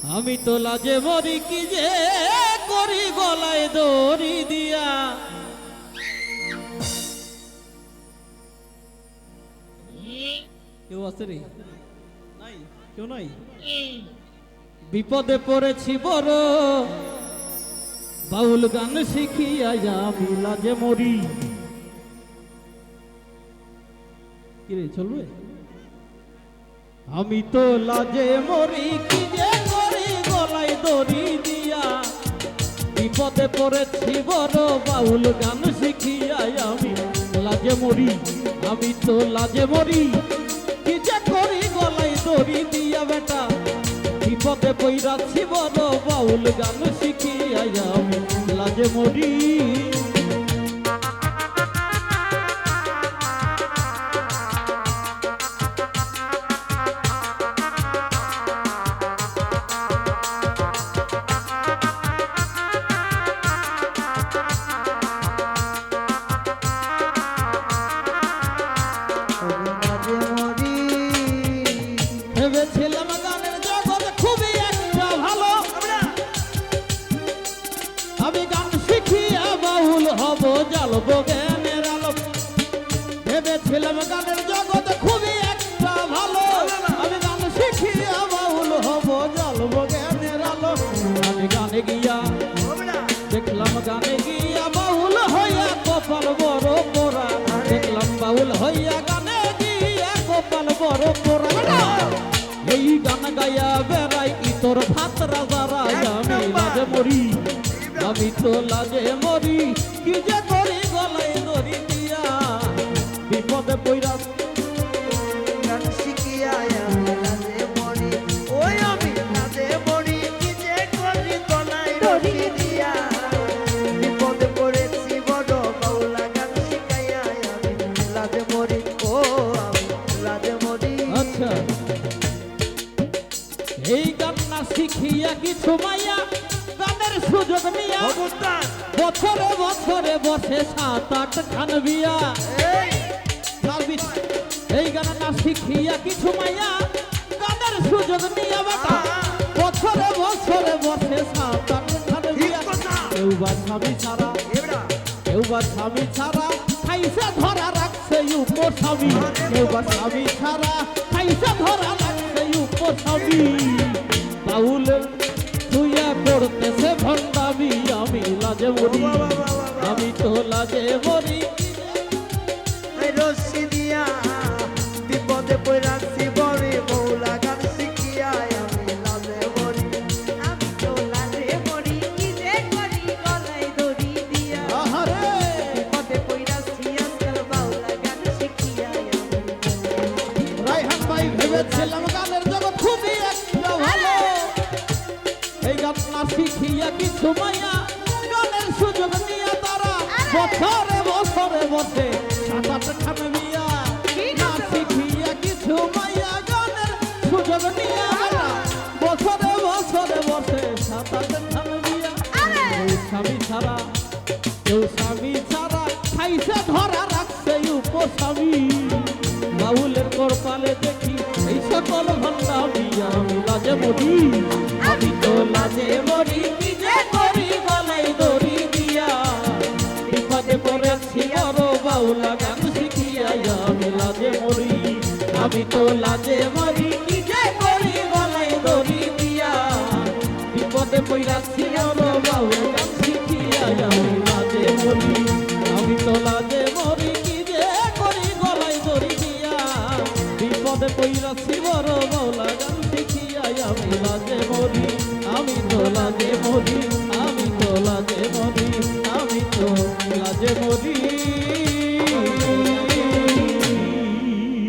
আমি তো লাজে মরি কি যে করি গলায় দড়ি দিয়া। কেউ আছে রে? নাই, কেউ নাই। বিপদে পড়েছি বড়, বাউল গান শিখিয়া আমি লাজে মরি। কিরে চলবে? আমি তো লাজে মরি কি যে করি গলায় দড়ি দিয়া। বিপদে পড়েছি বড়, বাউল গান শিখিয়া আমি লাজে মরি। আমি তো লাজে মরি কি যে করি গলায় দড়ি দিয়া। বেটা বিপদে পইরাছি বড়, বাউল গান শিখিয়া আমি লাজে মরি। ভেবেছিলাম গানের জগৎ খুবই একটা ভালো, আমি গান শিখিয়া বাউল হব, জ্বালবো জ্ঞানের আলো। ভেবেছিলাম গানের জগৎ খুবই একটা ভালো, আমি গান শিখিয়া বাউল হব, জ্বালবো জ্ঞানের আলো। আমি গানে গিয়া দেখলাম, গানে গিয়া বাউল হইয়া কপাল বড় পোড়া। দেখলাম বাউল হইয়া গানে গিয়া কপাল বড় পোড়া। এই গান গাইয়া বেড়াই ইতর ভাত রাজারাই আমি লাজে মরি। আমি তো লাজে মরি কি যে করি গলায় দড়ি দিয়া। বিপদে পইরা গান শিখিয়া আমি লাজে মরি। ওই আমি লাজে মরি কি যে করি গলায় দড়ি দিয়া। বিপদে পড়েছি বড়, বাউলা গান শিখাইয়া আমি লাজে মরি। ও আমি লাজে মরি। আচ্ছা, এই গান না শিখিয়া কিছু মাইয়া গানের সুযোগ নিয়া বছরে বছরে বসে ৭-৮ খান বিয়া। এই গান না শিখিয়া কিছু মাইয়া গানের সুযোগ নিয়া বাটা বছরে বছরে বসে ৭-৮ খান বিয়া। কেউ বা স্বামী ছাড়া, কেউ বা স্বামী ছাড়া খাইছে ধরা রাখছে উপস্বামী। কেউ বা স্বামী ছাড়া খাইছে ধরা রাখছে উপস্বামী। বাউলের তুইয়া করতেছে ভণ্ডামি, আমি লাজে মরি। আমি তো লাজে মরি। রশি দিয়া বিপদে পড়াছি বড়, বাউলা গান শিখিয়া আমি লাজে মরি। আমি তো লাজে মরি কি যে করি গলায় দড়ি দিয়া। আহারে বিপদে পড়াছি আজকাল বাউলা গান শিখিয়া আমি। রায়হান ভাই ভেবেছিলাম গানের জগৎ খুবই একটা ভালো, এই গান না শিখিয়া কিছু মাইয়া গানের সুযোগ নিয়ে তারা বছরে বছরে বসে ৭-৮ খান বিয়া। না শিখিয়া কিছু মাইয়া গানের সুযোগ নিয়ে তারা বছরে বছরে বসে ৭-৮ খান বিয়া। কেউ স্বামী ছাড়া, কেউ স্বামী ছাড়া খাইছে ধরা রাখছে উপস্বামী। বাউলের কপালে দেখি এই সকল ভণ্ডামি, আমি লাজে মরি। আমি তো লাজে মরি কি যে করি গলায় দড়ি দিয়া। বিপদে পড়েছি বড়, বাউলা গান শিখিয়া আমি লাজে মরি। আমি তো লাজে মরি কি যে করি গলায় দড়ি দিয়া। বিপদে পড়েছি বড়, বাউলা গান শিখিয়া আমি লাজে মরি। আমি তো লাজে মরি কি যে করি গলায় দড়ি দিয়া। বিপদে পড়েছি বড়, বাউলা গান শিখিয়া আমি লাজে মরি। আমি তো লাজে মরি, আমি তো লাজে মরি, আমি তো লাজে মরি।